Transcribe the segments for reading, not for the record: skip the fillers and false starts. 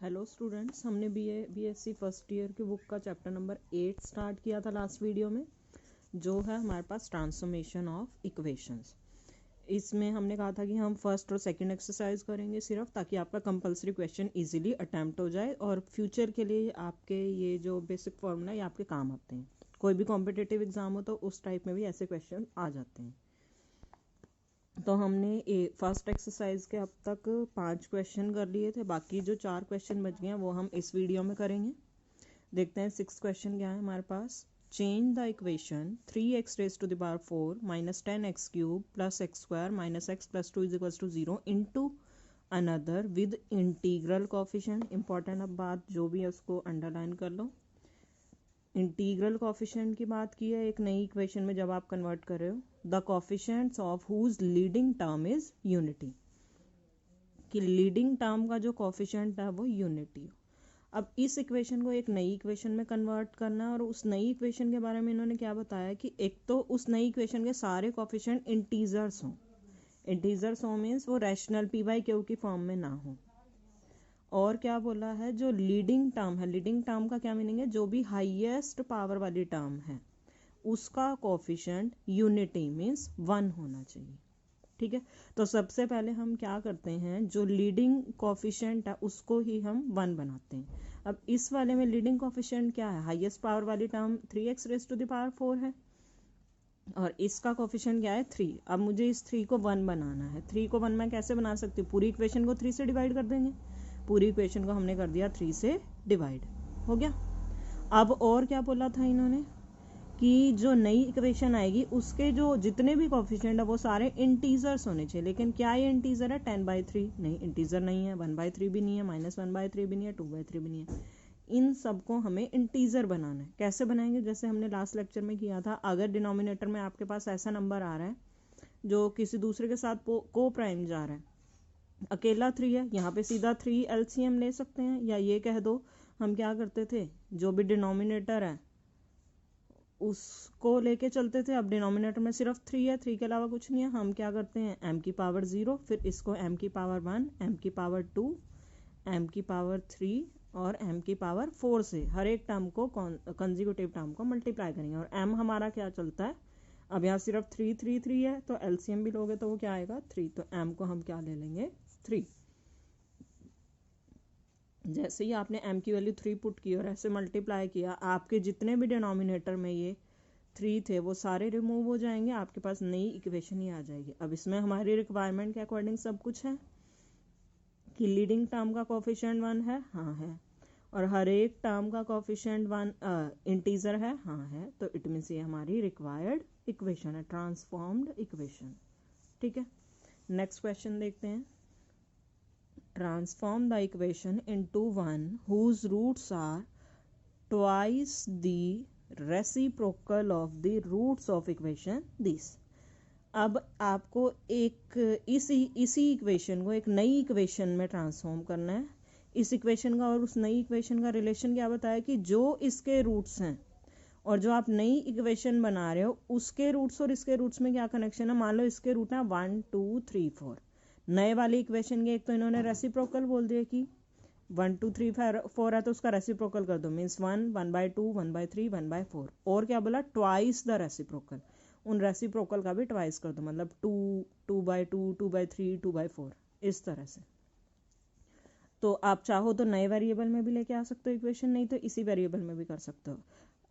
Hello students, हमने BSc first year की book का चैप्टर नंबर 8 स्टार्ट किया था लास्ट वीडियो में, जो है हमारे पास ट्रांसफॉर्मेशन ऑफ इक्वेशंस। इसमें हमने कहा था कि हम फर्स्ट और सेकंड एक्सरसाइज करेंगे सिर्फ, ताकि आपका कंपलसरी क्वेश्चन इजीली अटैम्प्ट हो जाए और फ्यूचर के लिए आपके ये जो बेसिक फॉर्मूला ये आपके काम आते हैं। कोई भी कॉम्पिटिटिव एग्जाम हो तो उस टाइप में भी ऐसे क्वेश्चन आ जाते हैं। तो हमने फर्स्ट एक्सरसाइज के अब तक 5 क्वेश्चन कर लिए थे, बाकी जो 4 क्वेश्चन बच गए हैं वो हम इस वीडियो में करेंगे। देखते हैं 6 क्वेश्चन क्या है हमारे पास। Change the equation 3x raise to the power 4 minus 10x cube plus x square minus x plus 2 is equal to 0 into another with integral coefficient. Important अब बात जो भी है उसको अंडरलाइन कर लो। इंटीग्रल कोफिशिएंट की बात की है एक नई इक्वेशन में जब आप कन्वर्ट कर रहे हो। The coefficients of whose leading term is unity, कि लीडिंग टर्म का जो कोफिशिएंट है वो यूनिटी हो। अब इस इक्वेशन को एक नई इक्वेशन में कन्वर्ट करना है, और उस नई इक्वेशन के बारे में इन्होंने क्या बताया कि एक तो उस नई इक्वेशन के सारे कोफिशिएंट इंटीजर्स हों। इंटीजर्स हों मीन्स वो रैशनल पी बाई क्यू की फॉर्म में ना हो। और क्या बोला है, जो लीडिंग टर्म है, लीडिंग टर्म का क्या मीनिंग है, जो भी हाईएस्ट पावर वाली टर्म है उसका कोफिशिएंट यूनिटी मीन्स 1 होना चाहिए। ठीक है, तो सबसे पहले हम क्या करते हैं, जो लीडिंग कोफिशिएंट है उसको ही हम 1 बनाते हैं। अब इस वाले में लीडिंग कोफिशिएंट क्या है, हाईएस्ट पावर वाली term 3x raise to the power 4 है, और इसका कोफिशिएंट क्या है 3। अब मुझे इस 3 को 1 बनाना है। 3 को 1 मैं कैसे बना सकती हूँ, पूरी इक्वेशन को 3 से डिवाइड कर देंगे। पूरी इक्वेशन को हमने कर दिया 3 से डिवाइड, हो गया। अब और क्या बोला था इन्होंने कि जो नई इक्वेशन आएगी उसके जो जितने भी कोफिशिएंट है वो सारे इंटीजर्स होने चाहिए। लेकिन क्या ये इंटीजर है 10/3? नहीं, इंटीजर नहीं है। 1/3 भी नहीं है, -1/3 भी नहीं है, 2/3 भी नहीं है। इन सबको हमें इंटीजर बनाना है। कैसे बनाएंगे, जैसे हमने लास्ट लेक्चर में किया था। अगर डिनोमिनेटर में आपके पास ऐसा नंबर आ रहा है जो किसी दूसरे के साथ को प्राइम जा रहा है, अकेला 3 है, यहाँ पे सीधा 3 एलसीएम ले सकते हैं, या ये कह दो हम क्या करते थे, जो भी डिनोमिनेटर है उसको लेके चलते थे। अब डिनोमिनेटर में सिर्फ 3 है, 3 के अलावा कुछ नहीं है। हम क्या करते हैं, m की पावर 0, फिर इसको m की पावर 1, m की पावर 2, m की पावर 3 और m की पावर 4 से हर एक टर्म को कंजिक्यूटिव टर्म को मल्टीप्लाई करेंगे। और m हमारा क्या चलता है, अब यहाँ सिर्फ 3 3 3 है, तो एलसीएम भी लोगे तो वो क्या आएगा 3, तो m को हम क्या ले लेंगे 3। जैसे ही आपने m की वैल्यू 3 पुट की और ऐसे मल्टीप्लाई किया, आपके जितने भी डिनोमिनेटर में ये 3 थे वो सारे रिमूव हो जाएंगे, आपके पास नई इक्वेशन ही आ जाएगी। अब इसमें हमारी रिक्वायरमेंट के अकॉर्डिंग सब कुछ है कि लीडिंग टर्म का कोफिशिएंट 1 है, हाँ है, और हर एक टर्म का कोफिशिएंट 1 इंटीजर है, हाँ है, तो इट मीन्स ये हमारी रिक्वायर्ड इक्वेशन है, ट्रांसफॉर्म्ड इक्वेशन। ठीक है, नेक्स्ट क्वेश्चन देखते हैं। Transform the equation into one whose roots are twice the reciprocal of the roots of equation this। अब आपको एक इसी इक्वेशन को एक नई इक्वेशन में ट्रांसफॉर्म करना है। इस इक्वेशन का और उस नई इक्वेशन का रिलेशन क्या बताया कि जो इसके रूट्स हैं और जो आप नई इक्वेशन बना रहे हो उसके रूट्स और इसके रूट्स में क्या कनेक्शन है। मान लो इसके रूट है 1 2 3 4, नए वाली इक्वेशन के एक तो इन्होंने रेसिप्रोकल बोल दिया कि 1 2 3 4 है, तो उसका रेसिप्रोकल कर दो, मीन्स 1 1/2 1/3 1/4। और क्या बोला, ट्वाइस द रेसिप्रोकल, उन रेसिप्रोकल का भी ट्वाइस कर दो, मतलब 2 2/2 2/3 2/4, इस तरह से। तो आप चाहो तो नए वेरिएबल में भी लेके आ सकते हो इक्वेशन, नहीं तो इसी वेरिएबल में भी कर सकते हो।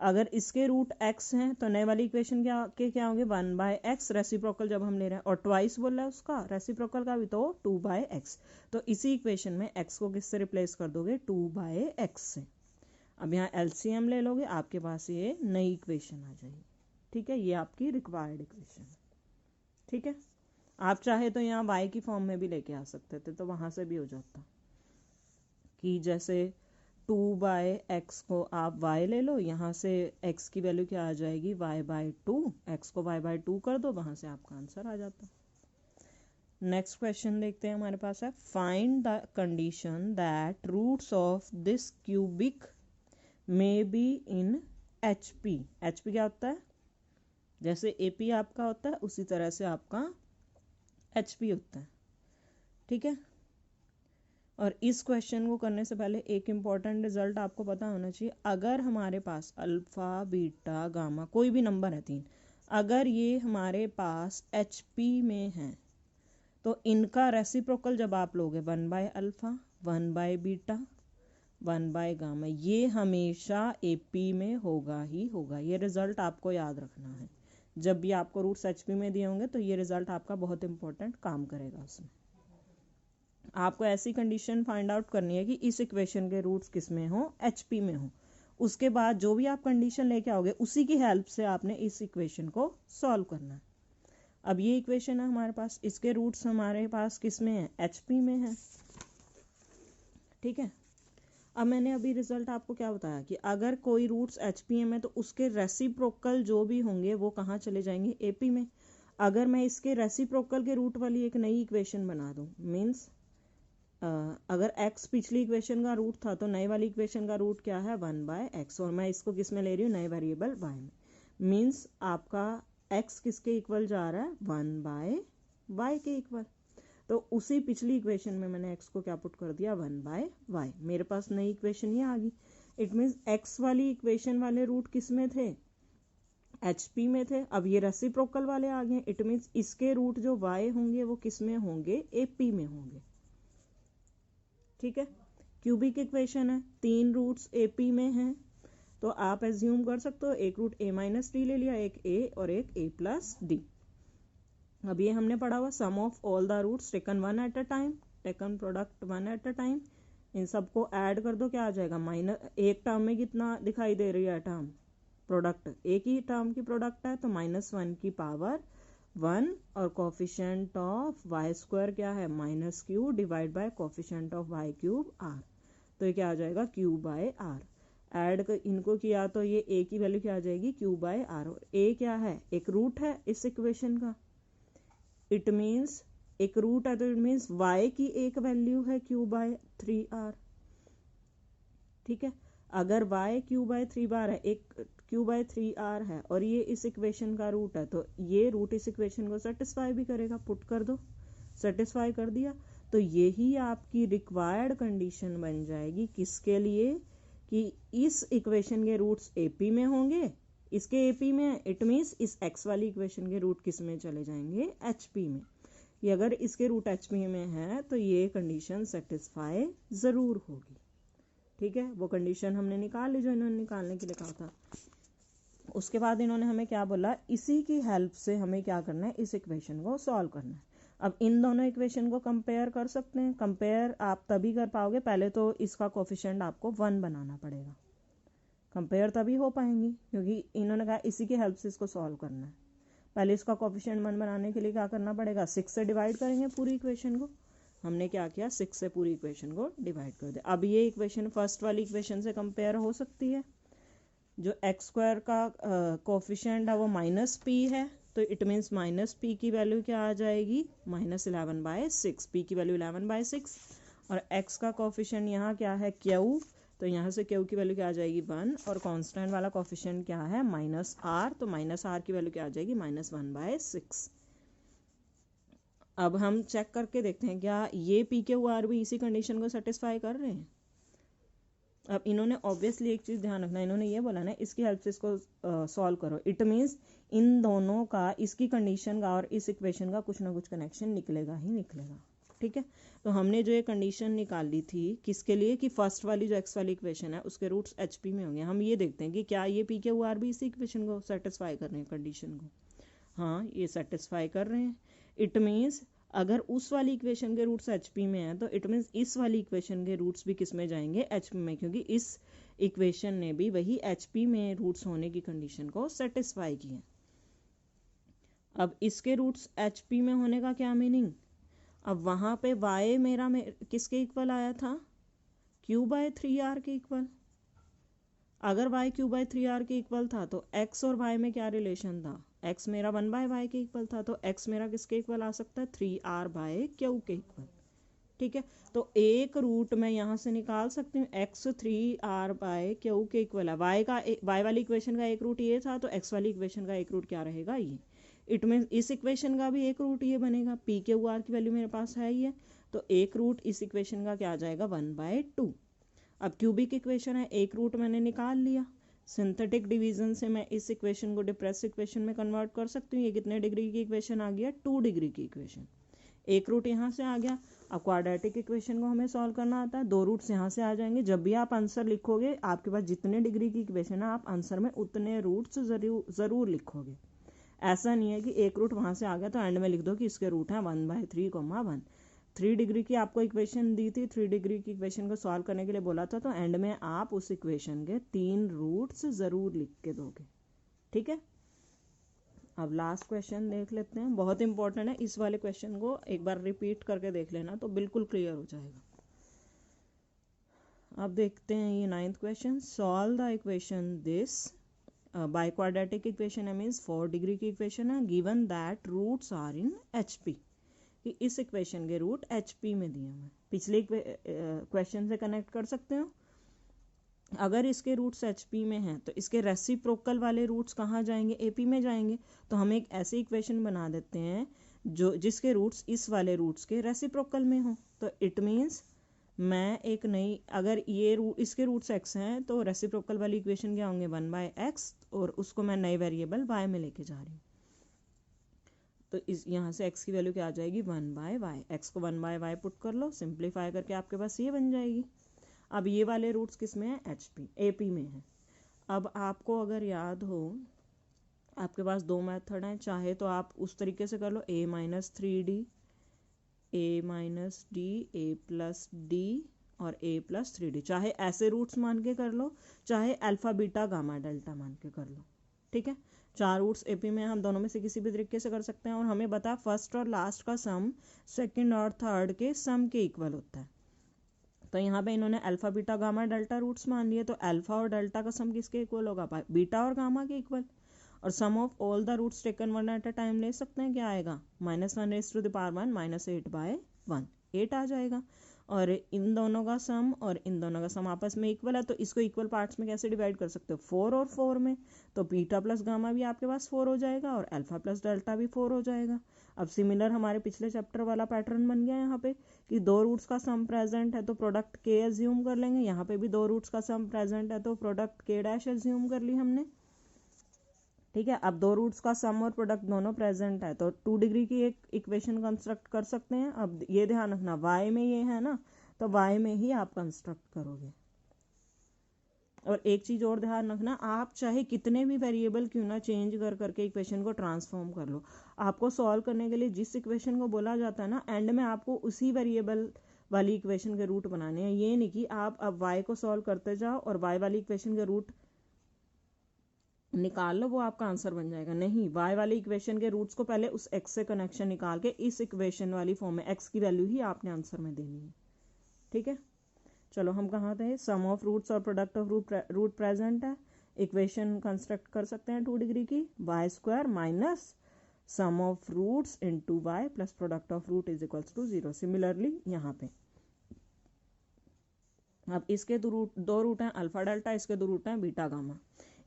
अगर इसके रूट x हैं तो नए वाली इक्वेशन क्या होंगे 1/x, रेसिप्रोकल जब हम ले रहे हैं, और ट्वाइस बोल रहा है उसका रेसिप्रोकल का भी, तो 2/x। तो इसी इक्वेशन में x को किससे रिप्लेस कर दोगे, 2/x से। अब यहाँ एलसीएम ले लोगे, आपके पास ये नई इक्वेशन आ जाएगी। ठीक है, ये आपकी रिक्वायर्ड इक्वेशन है। ठीक है, आप चाहे तो यहाँ y की फॉर्म में भी लेके आ सकते थे, तो वहां से भी हो जाता कि जैसे 2/x को आप y ले लो, यहाँ से x की वैल्यू क्या आ जाएगी y/2, x को y/2 कर दो, वहाँ से आपका आंसर आ जाता। नेक्स्ट क्वेश्चन देखते हैं, हमारे पास है find the condition that roots of this cubic may be in HP। HP क्या होता है, जैसे AP आपका होता है उसी तरह से आपका HP होता है। ठीक है, और इस क्वेश्चन को करने से पहले एक इम्पॉर्टेंट रिजल्ट आपको पता होना चाहिए। अगर हमारे पास अल्फ़ा बीटा गामा कोई भी नंबर है 3, अगर ये हमारे पास HP में है तो इनका रेसिप्रोकल जब आप लोगे 1/अल्फ़ा 1/बीटा 1/गामा, ये हमेशा AP में होगा ही होगा। ये रिजल्ट आपको याद रखना है। जब भी आपको रूट्स HP में दिए होंगे तो ये रिजल्ट आपका बहुत इंपॉर्टेंट काम करेगा उसमें। आपको ऐसी कंडीशन फाइंड आउट करनी है कि इस इक्वेशन के रूट्स किस में हो, HP में हो। उसके बाद जो भी आप कंडीशन लेके आओगे उसी की हेल्प से आपने इस इक्वेशन को सॉल्व करना है। अब ये इक्वेशन है हमारे पास, इसके रूट्स हमारे पास किस में है, HP में है। ठीक है, अब मैंने अभी रिजल्ट आपको क्या बताया कि अगर कोई रूट्स HP में तो उसके रेसिप्रोकल जो भी होंगे वो कहाँ चले जाएंगे, AP में। अगर मैं इसके रेसिप्रोकल के रूट वाली एक नई इक्वेशन बना दूँ, मीन्स अगर x पिछली इक्वेशन का रूट था तो नए वाली इक्वेशन का रूट क्या है, 1/x, और मैं इसको किस में ले रही हूँ, नए वेरिएबल y में। मीन्स आपका x किसके इक्वल जा रहा है, 1/y के इक्वल। तो उसी पिछली इक्वेशन में मैंने x को क्या पुट कर दिया, 1/y। मेरे पास नई इक्वेशन ये आ गई। इट मीन्स x वाली इक्वेशन वाले रूट किस में थे, HP में थे। अब ये रेसिप्रोकल वाले आ गए। इट मीन्स इसके रूट जो y होंगे वो किस में होंगे, AP में होंगे। ठीक है, क्यूबिक इक्वेशन है, 3 रूट्स AP में हैं, तो आप एज्यूम कर सकते हो एक रूट a-d ले लिया, एक a और एक a+d। अब ये हमने पढ़ा हुआ sum of all the roots taken one at a time, taken product one at a time. इन सबको ऐड कर दो, क्या आ जाएगा, माइनस। एक टर्म में कितना दिखाई दे रही है टर्म, प्रोडक्ट, एक ही टर्म की प्रोडक्ट है तो -1 की पावर 1, और कोफिशिएंट ऑफ y² क्या है, -q divide by coefficient of y³ r। तो ये क्या आ जाएगा, q/r। ऐड इनको किया तो ये a की वैल्यू क्या आ जाएगी, q/r। a क्या है, एक रूट है इस इक्वेशन का। इट मीन्स एक रूट है तो इट मीन्स y की एक वैल्यू है q/3r। ठीक है, अगर y q/3r है, एक q/3r है और ये इस इक्वेशन का रूट है तो ये रूट इस इक्वेशन को सेटिस्फाई भी करेगा। पुट कर दो, सेटिस्फाई कर दिया तो यही आपकी रिक्वायर्ड कंडीशन बन जाएगी किसके लिए, कि इस इक्वेशन के रूट्स AP में होंगे, इसके AP में। इट मीन्स इस x वाली इक्वेशन के रूट किस में चले जाएंगे, HP में। कि अगर इसके रूट HP में है तो ये कंडीशन सेटिस्फाई ज़रूर होगी। ठीक है, वो कंडीशन हमने निकाल ली जो इन्होंने निकालने के लिए कहा था। उसके बाद इन्होंने हमें क्या बोला, इसी की हेल्प से हमें क्या करना है, इस इक्वेशन को सॉल्व करना है। अब इन दोनों इक्वेशन को कंपेयर कर सकते हैं। कंपेयर आप तभी कर पाओगे, पहले तो इसका कोफिशिएंट आपको 1 बनाना पड़ेगा, कंपेयर तभी हो पाएंगी, क्योंकि इन्होंने कहा इसी की हेल्प से इसको सॉल्व करना है। पहले इसका कोफिशिएंट 1 बनाने के लिए क्या करना पड़ेगा, 6 से डिवाइड करेंगे पूरी इक्वेशन को। हमने क्या किया, 6 से पूरी इक्वेशन को डिवाइड कर दिया। अब ये इक्वेशन फर्स्ट वाली इक्वेशन से कंपेयर हो सकती है। जो x² का कोफिशिएंट है वो -p है, तो इट मीन्स -p की वैल्यू क्या आ जाएगी, -11/6। p की वैल्यू 11/6, और x का कोफिशिएंट यहाँ क्या है, q, तो यहाँ से q की वैल्यू क्या आ जाएगी, 1, और कांस्टेंट वाला कोफिशिएंट क्या है, -r, तो -r की वैल्यू क्या आ जाएगी, -1/6। अब हम चेक करके देखते हैं क्या ये PQR भी इसी कंडीशन को सेटिस्फाई कर रहे हैं। अब इन्होंने ऑब्वियसली एक चीज़ ध्यान रखना, इन्होंने ये बोला ना इसकी हेल्प से इसको सॉल्व करो। इट मीन्स इन दोनों का, इसकी कंडीशन का और इस इक्वेशन का कुछ ना कुछ कनेक्शन निकलेगा ही निकलेगा। ठीक है, तो हमने जो ये कंडीशन निकाली थी किसके लिए, कि फर्स्ट वाली जो x वाली इक्वेशन है उसके रूट्स HP में होंगे। हम ये देखते हैं कि क्या ये PQR भी इसी इक्वेशन को सेटिस्फाई कर रहे हैं, कंडीशन को। हाँ, ये सेटिस्फाई कर रहे हैं। इट मीन्स अगर उस वाली इक्वेशन के रूट्स HP में हैं तो इट मीन्स इस वाली इक्वेशन के रूट्स भी किस में जाएंगे, HP में, क्योंकि इस इक्वेशन ने भी वही HP में रूट्स होने की कंडीशन को सेटिस्फाई किया। अब इसके रूट्स HP में होने का क्या मीनिंग, अब वहाँ पे y मेरा किसके इक्वल आया था, q/3r के इक्वल। अगर y q/3r के इक्वल था तो x और y में क्या रिलेशन था, x मेरा 1/y के इक्वल था, तो x मेरा किसके इक्वल आ सकता है, 3r/q के इक्वल। ठीक है, तो एक रूट मैं यहाँ से निकाल सकती हूँ, x 3r/q के इक्वल है। y वाली इक्वेशन का एक रूट ये था, तो x वाली इक्वेशन का एक रूट क्या रहेगा, ये। इट मीन्स इस इक्वेशन का भी एक रूट ये बनेगा, PQR की वैल्यू मेरे पास है ही है, तो एक रूट इस इक्वेशन का क्या आ जाएगा 1/2। अब क्यूबिक इक्वेशन है, एक रूट मैंने निकाल लिया। सिंथेटिक डिवीजन से मैं इस इक्वेशन को डिप्रेस इक्वेशन में कन्वर्ट कर सकती हूँ। ये कितने डिग्री की इक्वेशन आ गया 2 डिग्री की इक्वेशन। एक रूट यहाँ से आ गया। अब क्वाड्रेटिक इक्वेशन को हमें सॉल्व करना आता है, 2 रूट्स यहाँ से आ जाएंगे। जब भी आप आंसर लिखोगे आपके पास जितने डिग्री की इक्वेशन है आप आंसर में उतने रूट्स जरूर लिखोगे। ऐसा नहीं है कि एक रूट वहाँ से आ गया तो एंड में लिख दो कि इसके रूट हैं 1/3, 1। 3 डिग्री की आपको इक्वेशन दी थी, 3 डिग्री की इक्वेशन को सॉल्व करने के लिए बोला था, तो एंड में आप उस इक्वेशन के 3 रूट्स जरूर लिख के दोगे। ठीक है, अब लास्ट क्वेश्चन देख लेते हैं, बहुत इंपॉर्टेंट है। इस वाले क्वेश्चन को एक बार रिपीट करके देख लेना तो बिल्कुल क्लियर हो जाएगा। अब देखते हैं ये 9th question. Solve the equation this biquadratic equation है, मीन्स 4 डिग्री की इक्वेशन है, given that roots are in HP। कि इस इक्वेशन के रूट HP में दिए हुए। पिछले क्वेश्चन से कनेक्ट कर सकते हो। अगर इसके रूट्स HP में हैं तो इसके रेसिप्रोकल वाले रूट्स कहाँ जाएंगे, AP में जाएंगे। तो हम एक ऐसी इक्वेशन बना देते हैं जो जिसके रूट्स इस वाले रूट्स के रेसिप्रोकल में हो। तो इट मीन्स मैं एक नई, अगर ये इसके रूट्स x हैं तो रेसिप्रोकल वाली इक्वेशन क्या होंगे 1/x, और उसको मैं नए वेरिएबल y में लेके जा रही हूँ। तो इस यहाँ से x की वैल्यू क्या आ जाएगी 1/y। x को 1/y पुट कर लो, सिंप्लीफाई करके आपके पास ये बन जाएगी। अब ये वाले रूट्स किस में है AP में है। अब आपको अगर याद हो, आपके पास 2 मेथड हैं, चाहे तो आप उस तरीके से कर लो a - 3d, a - d, a+d और a+3d। चाहे ऐसे रूट्स मान के कर लो, चाहे अल्फा बीटा गामा डेल्टा मान के कर लो। ठीक है, 4 रूट्स AP में, हम दोनों में से किसी भी तरीके से कर सकते हैं। और हमें बता फर्स्ट और लास्ट का सम सेकंड और थर्ड के सम के इक्वल होता है। तो यहाँ पे इन्होंने alpha beta gamma delta roots मान लिए, तो अल्फा और डेल्टा का सम किसके इक्वल होगा, बीटा और गामा के इक्वल। और sum of all the roots taken one at a time ले सकते हैं, क्या आएगा -1⁻1 8/1, 8 आ जाएगा। और इन दोनों का सम और इन दोनों का सम आपस में इक्वल है, तो इसको इक्वल पार्ट्स में कैसे डिवाइड कर सकते हो 4 और 4 में। तो बीटा प्लस गामा भी आपके पास 4 हो जाएगा और अल्फा प्लस डेल्टा भी 4 हो जाएगा। अब सिमिलर हमारे पिछले चैप्टर वाला पैटर्न बन गया यहाँ पे कि 2 रूट्स का सम प्रेजेंट है तो प्रोडक्ट k एज्यूम कर लेंगे। यहाँ पे भी 2 रूट्स का सम प्रेजेंट है तो प्रोडक्ट k' एज्यूम कर ली हमने। ठीक है, अब 2 रूट्स का सम और प्रोडक्ट दोनों प्रेजेंट है तो 2 डिग्री की एक इक्वेशन कंस्ट्रक्ट कर सकते हैं। अब ये ध्यान रखना y में ये है ना, तो y में ही आप कंस्ट्रक्ट करोगे। और एक चीज और ध्यान रखना, आप चाहे कितने भी वेरिएबल क्यों ना चेंज कर करके इक्वेशन को ट्रांसफॉर्म कर लो, आपको सॉल्व करने के लिए जिस इक्वेशन को बोला जाता है ना, एंड में आपको उसी वेरिएबल वाली इक्वेशन के रूट बनाने हैं। ये नहीं कि आप अब y को सॉल्व करते जाओ और y वाली इक्वेशन के रूट निकाल लो, वो आपका आंसर बन जाएगा। नहीं, y वाली इक्वेशन के रूट्स को पहले उस x से कनेक्शन निकाल के इस इक्वेशन वाली फॉर्म में x की वैल्यू ही आपने आंसर में देनी है। ठीक है, चलो हम कहाँ थे, सम ऑफ रूट्स और प्रोडक्ट ऑफ रूट प्रेजेंट है। इक्वेशन कंस्ट्रक्ट कर सकते हैं 2 डिग्री की, y² minus sum of roots into y plus product of root is equals to 0। Similarly यहाँ पे अब इसके 2 रूट हैं अल्फा डेल्टा, इसके 2 रूट हैं बीटा गामा।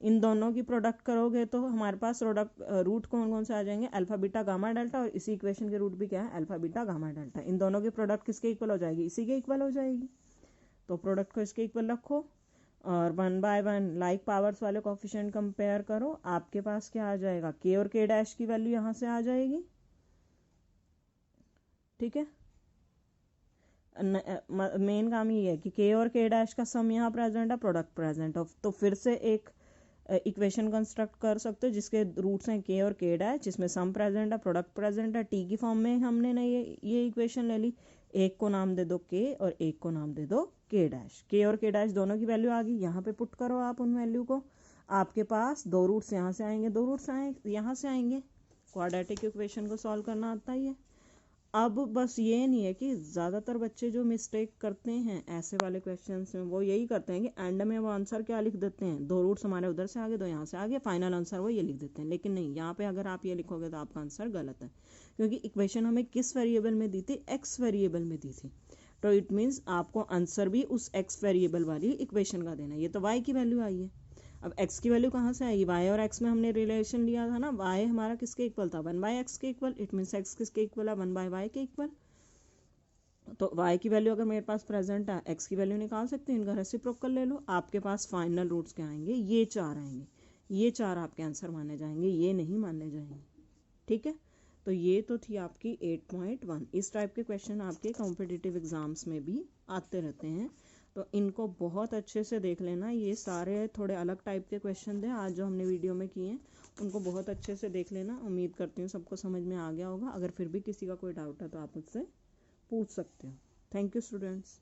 इन दोनों की प्रोडक्ट करोगे तो हमारे पास रूट कौन कौन से आ जाएंगे, अल्फा बीटा गामा डेल्टा, और इसी इक्वेशन के रूट भी क्या है अल्फा बीटा गामा डेल्टा। इन दोनों की प्रोडक्ट किसके इक्वल हो जाएगी, इसी के इक्वल हो जाएगी। तो प्रोडक्ट को इसके इक्वल रखो और 1/1 लाइक पावर्स वाले कोफिशिएंट कंपेयर करो। आपके पास क्या आ जाएगा, k और k' की वैल्यू यहाँ से आ जाएगी। ठीक है, मेन काम ये है कि k और k' का सम यहाँ प्रेजेंट है, प्रोडक्ट प्रेजेंट ऑफ। तो फिर से एक इक्वेशन कंस्ट्रक्ट कर सकते हो जिसके रूट्स हैं k और k', जिसमें सम प्रेजेंट है, प्रोडक्ट प्रेजेंट है। t की फॉर्म में हमने ना ये इक्वेशन ले ली। एक को नाम दे दो k और एक को नाम दे दो k' और k' दोनों की वैल्यू आ गई। यहाँ पे पुट करो आप उन वैल्यू को, आपके पास 2 रूट्स यहाँ से आएंगे, 2 रूट्स यहाँ से आएंगे। क्वाड्रेटिक इक्वेशन को सॉल्व करना आता ही है। अब बस ये नहीं है कि ज़्यादातर बच्चे जो मिस्टेक करते हैं ऐसे वाले क्वेश्चंस में, वो यही करते हैं कि एंड में वो आंसर क्या लिख देते हैं, 2 रूट्स हमारे उधर से आगे, 2 यहाँ से आगे, फाइनल आंसर वो ये लिख देते हैं। लेकिन नहीं, यहाँ पे अगर आप ये लिखोगे तो आपका आंसर गलत है, क्योंकि इक्वेशन हमें किस वेरिएबल में दी थी, x वेरिएबल में दी थी। तो इट मीन्स आपको आंसर भी उस x वेरिएबल वाली इक्वेशन का देना है। ये तो y की वैल्यू आई है, अब x की वैल्यू कहाँ से आएगी, y और x में हमने रिलेशन लिया था ना, y हमारा किसके इक्वल था 1/x के इक्वल। इट मीन्स x किसके इक्वल है 1/y के इक्वल। तो y की वैल्यू अगर मेरे पास प्रेजेंट है, x की वैल्यू निकाल सकते हैं, इनका रेसिप्रोकल ले लो, आपके पास फाइनल रूट्स क्या आएंगे, ये 4 आएंगे। ये 4 आपके आंसर माने जाएंगे, ये नहीं माने जाएंगे। ठीक है, तो ये तो थी आपकी 8.1। इस टाइप के क्वेश्चन आपके कॉम्पिटिटिव एग्जाम्स में भी आते रहते हैं, तो इनको बहुत अच्छे से देख लेना। ये सारे थोड़े अलग टाइप के क्वेश्चन थे आज जो हमने वीडियो में किए हैं, उनको बहुत अच्छे से देख लेना। उम्मीद करती हूँ सबको समझ में आ गया होगा। अगर फिर भी किसी का कोई डाउट है तो आप मुझसे पूछ सकते हो। Thank you students.